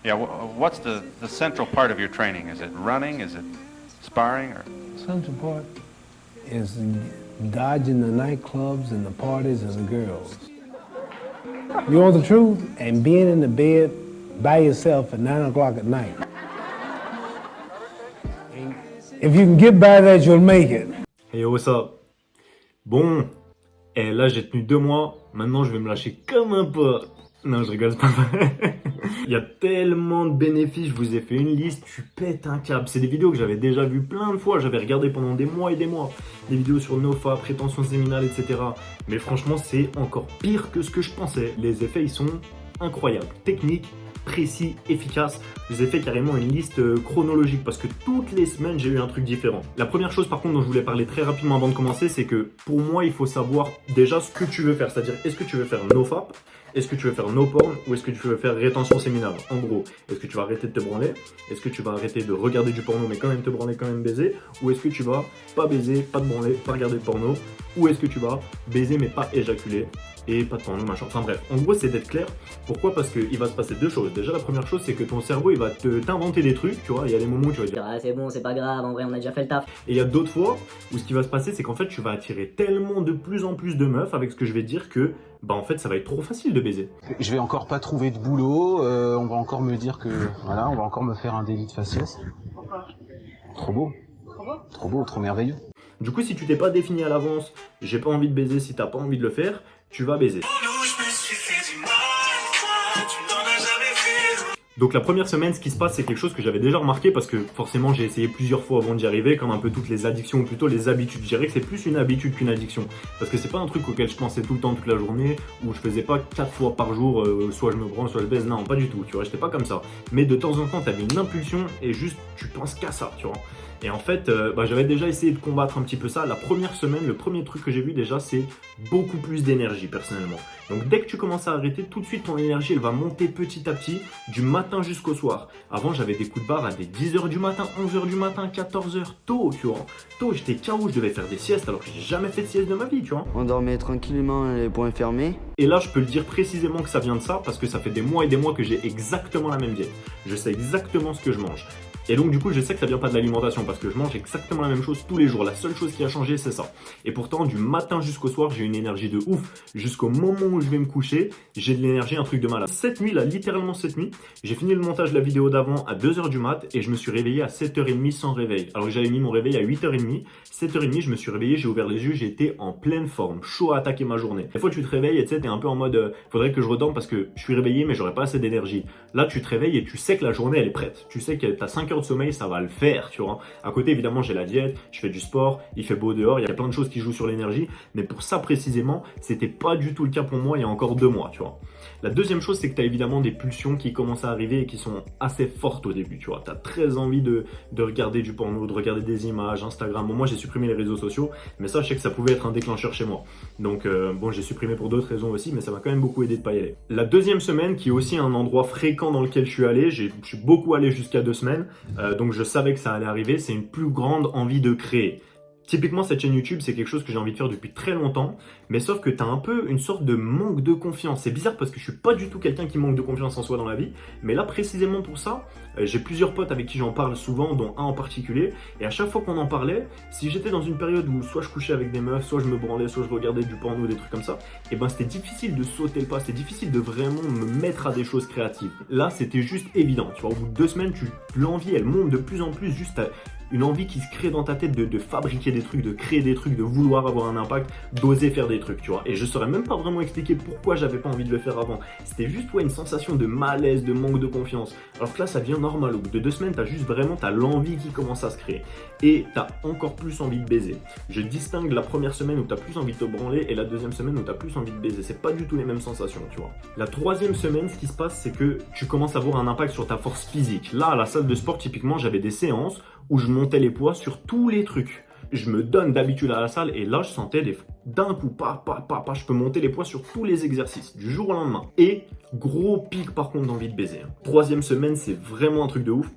Yeah, what's the central part of your training? Is it running? Is it sparring? Or? Central part is dodging the nightclubs and the parties and the girls. You want the truth? And being in the bed by yourself at 9 o'clock at night. If you can get by that, you'll make it. Hey yo, what's up? Bon, et là j'ai tenu 2 mois, maintenant je vais me lâcher comme un porc. Non, je rigole, c'est pas vrai. Il y a tellement de bénéfices, je vous ai fait une liste, tu pètes un câble. C'est des vidéos que j'avais déjà vues plein de fois, j'avais regardé pendant des mois et des mois. Des vidéos sur NoFap, rétention séminale, etc. Mais franchement, c'est encore pire que ce que je pensais. Les effets, ils sont incroyables. Techniques, précis, efficace. Je vous ai fait carrément une liste chronologique parce que toutes les semaines j'ai eu un truc différent. La première chose par contre dont je voulais parler très rapidement avant de commencer, c'est que pour moi il faut savoir déjà ce que tu veux faire, c'est-à-dire est-ce que tu veux faire NoFap, est-ce que tu veux faire no porn ou est-ce que tu veux faire rétention séminale. En gros, est-ce que tu vas arrêter de te branler, est-ce que tu vas arrêter de regarder du porno mais quand même te branler, quand même baiser, ou est-ce que tu vas pas baiser, pas te branler, pas regarder de porno, ou est-ce que tu vas baiser mais pas éjaculer et pas de porno, machin. Enfin bref, en gros c'est d'être clair. Pourquoi? Parce qu'il va se passer 2 choses. Déjà la première chose c'est que ton cerveau il va t'inventer des trucs, tu vois, il y a des moments où tu vas dire ah c'est bon, c'est pas grave, en vrai on a déjà fait le taf. Et il y a d'autres fois où ce qui va se passer c'est qu'en fait tu vas attirer tellement de plus en plus de meufs avec ce que je vais te dire que bah en fait ça va être trop facile de baiser. Je vais encore pas trouver de boulot, on va encore me dire que voilà, on va encore me faire un délit de faciès. Pourquoi? Trop beau. Trop beau, trop merveilleux. Du coup si tu t'es pas défini à l'avance, j'ai pas envie de baiser, si t'as pas envie de le faire, tu vas baiser. Donc la première semaine, ce qui se passe, c'est quelque chose que j'avais déjà remarqué parce que forcément j'ai essayé plusieurs fois avant d'y arriver, comme un peu toutes les addictions, ou plutôt les habitudes. Je dirais que c'est plus une habitude qu'une addiction. Parce que c'est pas un truc auquel je pensais tout le temps, toute la journée, où je faisais pas 4 fois par jour, soit je me branle, soit je baise. Non, pas du tout, tu vois, j'étais pas comme ça. Mais de temps en temps, t'avais une impulsion et juste tu penses qu'à ça, tu vois. Et en fait, j'avais déjà essayé de combattre un petit peu ça. La première semaine, le premier truc que j'ai vu déjà, c'est beaucoup plus d'énergie personnellement. Donc dès que tu commences à arrêter, tout de suite ton énergie, elle va monter petit à petit, du matin jusqu'au soir. Avant, j'avais des coups de barre à des 10h du matin, 11h du matin, 14h, tôt, tu vois. Tôt, j'étais KO, je devais faire des siestes alors que j'ai jamais fait de sieste de ma vie, tu vois. On dormait tranquillement, les poings fermés. Et là, je peux le dire précisément que ça vient de ça, parce que ça fait des mois et des mois que j'ai exactement la même diète. Je sais exactement ce que je mange. Et donc du coup je sais que ça vient pas de l'alimentation parce que je mange exactement la même chose tous les jours. La seule chose qui a changé c'est ça. Et pourtant du matin jusqu'au soir j'ai une énergie de ouf. Jusqu'au moment où je vais me coucher, j'ai de l'énergie, un truc de malade. Cette nuit là, littéralement cette nuit, j'ai fini le montage de la vidéo d'avant à 2h du mat et je me suis réveillé à 7h30 sans réveil. Alors que j'avais mis mon réveil à 8h30. 7h30 je me suis réveillé, j'ai ouvert les yeux, j'ai été en pleine forme, chaud à attaquer ma journée. Des fois tu te réveilles et tu sais t'es un peu en mode faudrait que je redorme parce que je suis réveillé mais j'aurais pas assez d'énergie. Là tu te réveilles et tu sais que la journée elle est prête. Tu sais que t'as 5 heures de sommeil, ça va le faire, tu vois. À côté, évidemment, j'ai la diète, je fais du sport, il fait beau dehors, il y a plein de choses qui jouent sur l'énergie, mais pour ça précisément, c'était pas du tout le cas pour moi il y a encore 2 mois, tu vois. La deuxième chose, c'est que tu as évidemment des pulsions qui commencent à arriver et qui sont assez fortes au début, tu vois. Tu as très envie de regarder du porno, de regarder des images, Instagram. Bon, moi, j'ai supprimé les réseaux sociaux, mais ça, je sais que ça pouvait être un déclencheur chez moi. Donc, bon, j'ai supprimé pour d'autres raisons aussi, mais ça m'a quand même beaucoup aidé de pas y aller. La deuxième semaine, qui est aussi un endroit fréquent dans lequel je suis allé, je suis beaucoup allé jusqu'à 2 semaines, donc je savais que ça allait arriver, c'est une plus grande envie de créer. Typiquement, cette chaîne YouTube, c'est quelque chose que j'ai envie de faire depuis très longtemps, mais sauf que t'as un peu une sorte de manque de confiance. C'est bizarre parce que je suis pas du tout quelqu'un qui manque de confiance en soi dans la vie, mais là, précisément pour ça, j'ai plusieurs potes avec qui j'en parle souvent, dont un en particulier, et à chaque fois qu'on en parlait, si j'étais dans une période où soit je couchais avec des meufs, soit je me branlais, soit je regardais du porno, des trucs comme ça, et ben c'était difficile de sauter le pas, c'était difficile de vraiment me mettre à des choses créatives. Là, c'était juste évident, tu vois, au bout de 2 semaines, l'envie, elle monte de plus en plus, juste une envie qui se crée dans ta tête de fabriquer des trucs, de créer des trucs, de vouloir avoir un impact, d'oser faire des trucs, tu vois. Et je saurais même pas vraiment expliquer pourquoi j'avais pas envie de le faire avant. C'était juste une sensation de malaise, de manque de confiance. Alors que là, ça devient normal. Au bout de 2 semaines, t'as l'envie qui commence à se créer. Et t'as encore plus envie de baiser. Je distingue la première semaine où t'as plus envie de te branler et la deuxième semaine où t'as plus envie de baiser. C'est pas du tout les mêmes sensations, tu vois. La troisième semaine, ce qui se passe, c'est que tu commences à avoir un impact sur ta force physique. Là, à la salle de sport, typiquement, j'avais des séances où je montais les poids sur tous les trucs. Je me donne d'habitude à la salle et là je sentais d'un coup, je peux monter les poids sur tous les exercices du jour au lendemain. Et gros pic par contre d'envie de baiser. Troisième semaine, c'est vraiment un truc de ouf.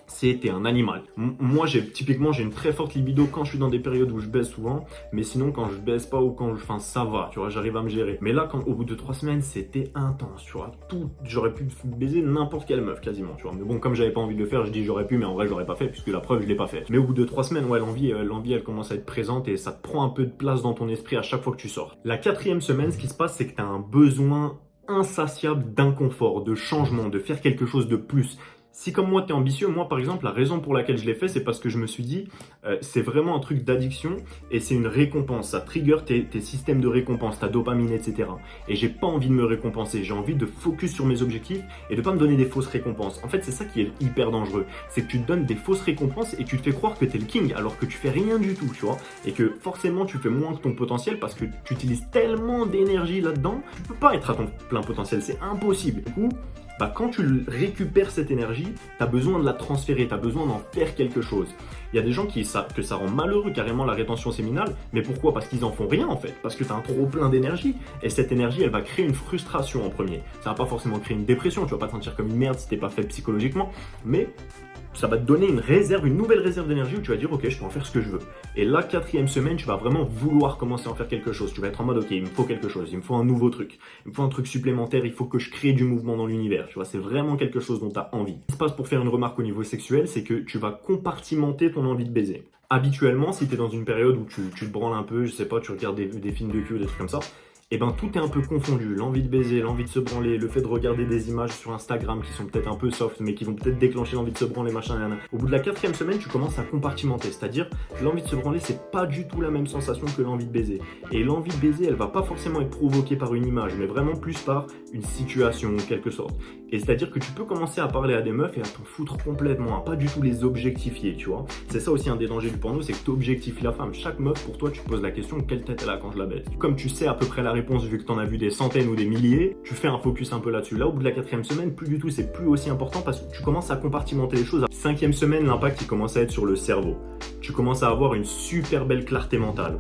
t'es un animal. Moi, typiquement, j'ai une très forte libido quand je suis dans des périodes où je baise souvent, mais sinon, quand je baise pas ou enfin, ça va, tu vois, j'arrive à me gérer. Mais là, au bout de 3 semaines, c'était intense, tu vois. J'aurais pu baiser n'importe quelle meuf, quasiment, tu vois. Mais bon, comme j'avais pas envie de le faire, je dis j'aurais pu, mais en vrai, je l'aurais pas fait, puisque la preuve, je l'ai pas fait. Mais au bout de 3 semaines, ouais, l'envie, elle commence à être présente et ça te prend un peu de place dans ton esprit à chaque fois que tu sors. La 4e semaine, ce qui se passe, c'est que t'as un besoin insatiable d'inconfort, de changement, de faire quelque chose de plus. Si comme moi, tu es ambitieux, moi par exemple, la raison pour laquelle je l'ai fait, c'est parce que je me suis dit, c'est vraiment un truc d'addiction et c'est une récompense. Ça trigger tes systèmes de récompense, ta dopamine, etc. Et j'ai pas envie de me récompenser. J'ai envie de focus sur mes objectifs et de pas me donner des fausses récompenses. En fait, c'est ça qui est hyper dangereux. C'est que tu te donnes des fausses récompenses et tu te fais croire que tu es le king alors que tu fais rien du tout, tu vois. Et que forcément, tu fais moins que ton potentiel parce que tu utilises tellement d'énergie là-dedans. Tu peux pas être à ton plein potentiel, c'est impossible. Du coup, quand tu récupères cette énergie, tu as besoin de la transférer, tu as besoin d'en faire quelque chose. Il y a des gens que ça rend malheureux carrément la rétention séminale, mais pourquoi? Parce qu'ils en font rien en fait, parce que tu as un trop plein d'énergie, et cette énergie elle va créer une frustration en premier. Ça va pas forcément créer une dépression, tu vas pas te sentir comme une merde si t'es pas fait psychologiquement, mais ça va te donner une nouvelle réserve d'énergie où tu vas dire ok, je peux en faire ce que je veux. Et la 4e semaine, tu vas vraiment vouloir commencer à en faire quelque chose. Tu vas être en mode ok, il me faut quelque chose, il me faut un nouveau truc, il me faut un truc supplémentaire, il faut que je crée du mouvement dans l'univers. Tu vois, c'est vraiment quelque chose dont tu as envie. Ce qui se passe pour faire une remarque au niveau sexuel, c'est que tu vas compartimenter ton envie de baiser. Habituellement, si tu es dans une période où tu te branles un peu, je sais pas, tu regardes des films de cul ou des trucs comme ça, et ben tout est un peu confondu, l'envie de baiser, l'envie de se branler, le fait de regarder des images sur Instagram qui sont peut-être un peu soft mais qui vont peut-être déclencher l'envie de se branler, machin, nanana. Au bout de la 4e semaine, tu commences à compartimenter, c'est-à-dire l'envie de se branler, c'est pas du tout la même sensation que l'envie de baiser. Et l'envie de baiser, elle va pas forcément être provoquée par une image, mais vraiment plus par une situation en quelque sorte. Et c'est-à-dire que tu peux commencer à parler à des meufs et à t'en foutre complètement, à pas du tout les objectifier, tu vois. C'est ça aussi un des dangers du porno, c'est que tu objectifies la femme. Chaque meuf, pour toi, tu te poses la question, quelle tête elle a quand je la baise. Comme tu sais à peu près la réponse vu que t'en as vu des centaines ou des milliers, tu fais un focus un peu là-dessus. Là, au bout de la 4e semaine, plus du tout, c'est plus aussi important parce que tu commences à compartimenter les choses. 5e semaine, l'impact, il commence à être sur le cerveau. Tu commences à avoir une super belle clarté mentale.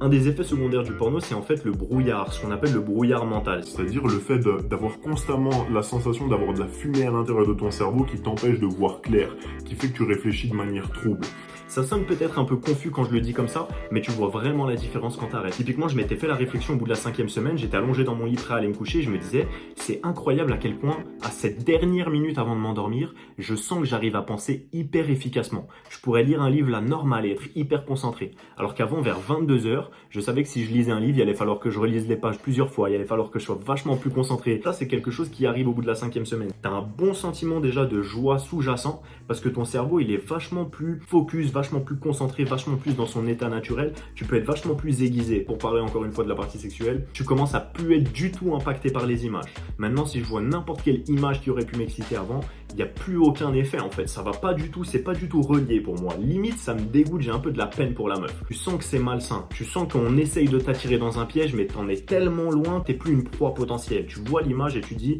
Un des effets secondaires du porno, c'est en fait le brouillard, ce qu'on appelle le brouillard mental. C'est-à-dire le fait d'avoir constamment la sensation d'avoir de la fumée à l'intérieur de ton cerveau qui t'empêche de voir clair, qui fait que tu réfléchis de manière trouble. Ça sonne peut-être un peu confus quand je le dis comme ça, mais tu vois vraiment la différence quand t'arrêtes. Typiquement, je m'étais fait la réflexion au bout de la 5e semaine, j'étais allongé dans mon lit prêt à aller me coucher, je me disais, c'est incroyable à quel point, à cette dernière minute avant de m'endormir, je sens que j'arrive à penser hyper efficacement. Je pourrais lire un livre là normal et être hyper concentré. Alors qu'avant, vers 22h, je savais que si je lisais un livre, il allait falloir que je relise les pages plusieurs fois, il allait falloir que je sois vachement plus concentré. Ça, c'est quelque chose qui arrive au bout de la 5e semaine. T'as un bon sentiment déjà de joie sous-jacent, parce que ton cerveau, il est vachement plus focus, vachement plus concentré, vachement plus dans son état naturel, tu peux être vachement plus aiguisé. Pour parler encore une fois de la partie sexuelle, tu commences à plus être du tout impacté par les images. Maintenant, si je vois n'importe quelle image qui aurait pu m'exciter avant, il n'y a plus aucun effet en fait. Ça va pas du tout, c'est pas du tout relié pour moi. Limite, ça me dégoûte, j'ai un peu de la peine pour la meuf. Tu sens que c'est malsain, tu sens qu'on essaye de t'attirer dans un piège, mais t'en es tellement loin, t'es plus une proie potentielle. Tu vois l'image et tu dis,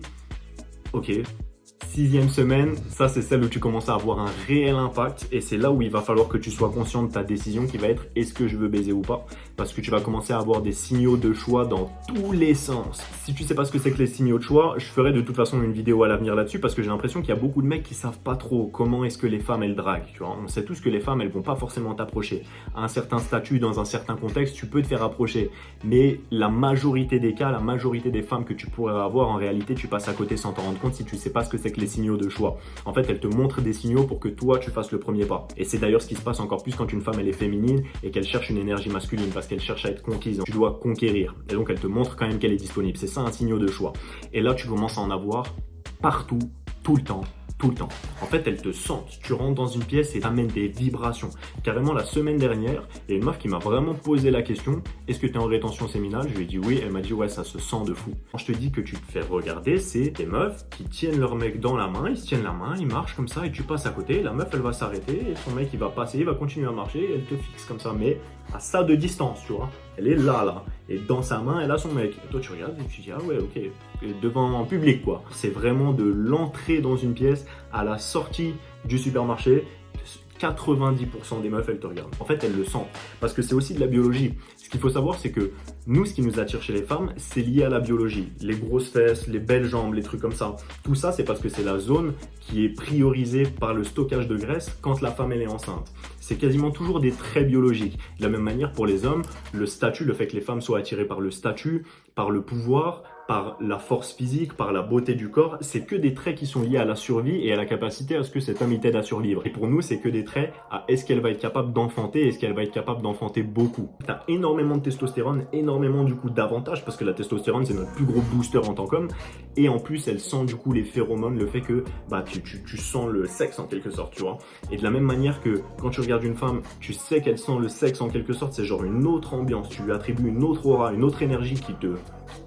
ok. 6e semaine, ça c'est celle où tu commences à avoir un réel impact et c'est là où il va falloir que tu sois conscient de ta décision qui va être est-ce que je veux baiser ou pas, parce que tu vas commencer à avoir des signaux de choix dans tous les sens. Si tu sais pas ce que c'est que les signaux de choix, je ferai de toute façon une vidéo à l'avenir là-dessus parce que j'ai l'impression qu'il y a beaucoup de mecs qui savent pas trop comment est-ce que les femmes elles draguent, tu vois. On sait tous que les femmes elles vont pas forcément t'approcher. À un certain statut, dans un certain contexte, tu peux te faire approcher, mais la majorité des cas, la majorité des femmes que tu pourrais avoir, en réalité tu passes à côté sans t'en rendre compte si tu sais pas ce que c'est que les signaux de choix. En fait, elle te montre des signaux pour que toi, tu fasses le premier pas. Et c'est d'ailleurs ce qui se passe encore plus quand une femme, elle est féminine et qu'elle cherche une énergie masculine parce qu'elle cherche à être conquise. Tu dois conquérir. Et donc, elle te montre quand même qu'elle est disponible. C'est ça un signal de choix. Et là, tu commences à en avoir partout, tout le temps. Tout le temps. En fait, elle te sent. Tu rentres dans une pièce et t'amènes des vibrations. Carrément, la semaine dernière, il y a une meuf qui m'a vraiment posé la question, est-ce que tu es en rétention séminale? Je lui ai dit oui. Elle m'a dit ouais, ça se sent de fou. Quand je te dis que tu te fais regarder, c'est des meufs qui tiennent leur mec dans la main, ils se tiennent la main, ils marchent comme ça et tu passes à côté. La meuf, elle va s'arrêter et son mec, il va passer, il va continuer à marcher et elle te fixe comme ça, mais à ça de distance, tu vois. Elle est là. Et dans sa main, elle a son mec. Et toi, tu regardes et tu dis, ah ouais, ok. Et devant en public, quoi. C'est vraiment de l'entrée dans une pièce à la sortie du supermarché. 90% des meufs, elles te regardent. En fait, elles le sentent. Parce que c'est aussi de la biologie. Ce qu'il faut savoir, c'est que nous, ce qui nous attire chez les femmes, c'est lié à la biologie. Les grosses fesses, les belles jambes, les trucs comme ça. Tout ça, c'est parce que c'est la zone qui est priorisée par le stockage de graisse quand la femme elle est enceinte. C'est quasiment toujours des traits biologiques. De la même manière pour les hommes, le statut, le fait que les femmes soient attirées par le statut, par le pouvoir, par la force physique, par la beauté du corps, c'est que des traits qui sont liés à la survie et à la capacité à ce que cet homme il t'aide à survivre. Et pour nous, c'est que des traits à est-ce qu'elle va être capable d'enfanter, est-ce qu'elle va être capable d'enfanter beaucoup. T'as énormément de testostérone, énormément du coup d'avantages, parce que la testostérone c'est notre plus gros booster en tant qu'homme, et en plus elle sent du coup les phéromones, le fait que bah tu sens le sexe en quelque sorte, tu vois. Et de la même manière que quand tu regardes une femme, tu sais qu'elle sent le sexe en quelque sorte, c'est genre une autre ambiance, tu lui attribues une autre aura, une autre énergie qui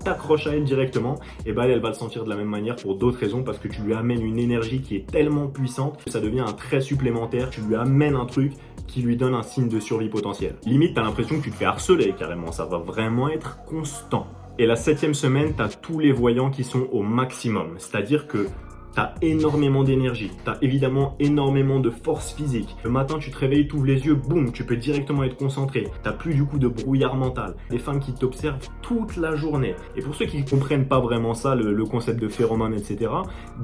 t'accroche à elle directement, et bah elle va le sentir de la même manière pour d'autres raisons, parce que tu lui amènes une énergie qui est tellement puissante que ça devient un trait supplémentaire, tu lui amènes un truc qui lui donne un signe de survie potentiel. Limite, t'as l'impression que tu te fais harceler carrément, ça va vraiment être constant. Et la 7e semaine, t'as tous les voyants qui sont au maximum, c'est-à-dire que t'as énormément d'énergie, t'as évidemment énormément de force physique. Le matin, tu te réveilles, t'ouvres les yeux, boum, tu peux directement être concentré. T'as plus du coup de brouillard mental. Des femmes qui t'observent toute la journée. Et pour ceux qui comprennent pas vraiment ça, le concept de phéromones, etc.,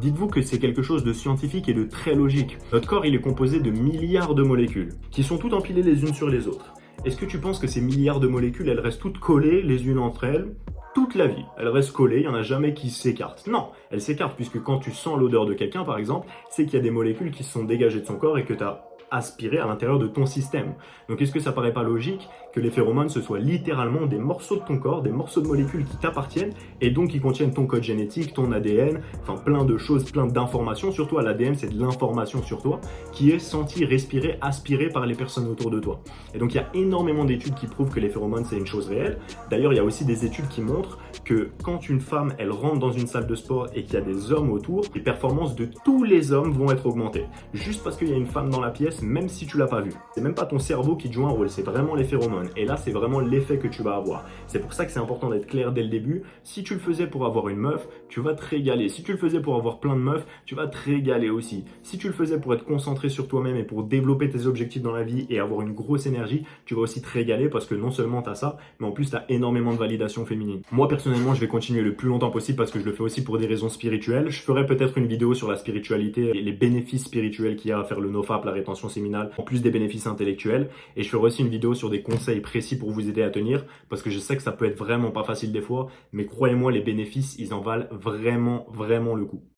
dites-vous que c'est quelque chose de scientifique et de très logique. Notre corps, il est composé de milliards de molécules qui sont toutes empilées les unes sur les autres. Est-ce que tu penses que ces milliards de molécules, elles restent toutes collées les unes entre elles toute la vie? Elles restent collées, il n'y en a jamais qui s'écartent. Non, elles s'écartent puisque quand tu sens l'odeur de quelqu'un, par exemple, c'est qu'il y a des molécules qui se sont dégagées de son corps et que tu as aspiré à l'intérieur de ton système. Donc est-ce que ça paraît pas logique que les phéromones ce soit littéralement des morceaux de ton corps, des morceaux de molécules qui t'appartiennent et donc qui contiennent ton code génétique, ton ADN, enfin plein de choses, plein d'informations, surtout à l'ADN c'est de l'information sur toi qui est sentie, respirée, aspirée par les personnes autour de toi. Et donc il y a énormément d'études qui prouvent que les phéromones c'est une chose réelle. D'ailleurs il y a aussi des études qui montrent que quand une femme elle rentre dans une salle de sport et qu'il y a des hommes autour, les performances de tous les hommes vont être augmentées. Juste parce qu'il y a une femme dans la pièce, même si tu l'as pas vu. C'est même pas ton cerveau qui te joue un rôle, c'est vraiment les phéromones. Et là, c'est vraiment l'effet que tu vas avoir. C'est pour ça que c'est important d'être clair dès le début. Si tu le faisais pour avoir une meuf, tu vas te régaler. Si tu le faisais pour avoir plein de meufs, tu vas te régaler aussi. Si tu le faisais pour être concentré sur toi-même et pour développer tes objectifs dans la vie et avoir une grosse énergie, tu vas aussi te régaler parce que non seulement tu as ça, mais en plus tu as énormément de validation féminine. Moi, personnellement, je vais continuer le plus longtemps possible parce que je le fais aussi pour des raisons spirituelles. Je ferai peut-être une vidéo sur la spiritualité et les bénéfices spirituels qu'il y a à faire le NoFap, la rétention séminale, en plus des bénéfices intellectuels. Et je ferai aussi une vidéo sur des conseils précis pour vous aider à tenir, parce que je sais que ça peut être vraiment pas facile des fois, mais croyez-moi, les bénéfices, ils en valent vraiment, vraiment le coup.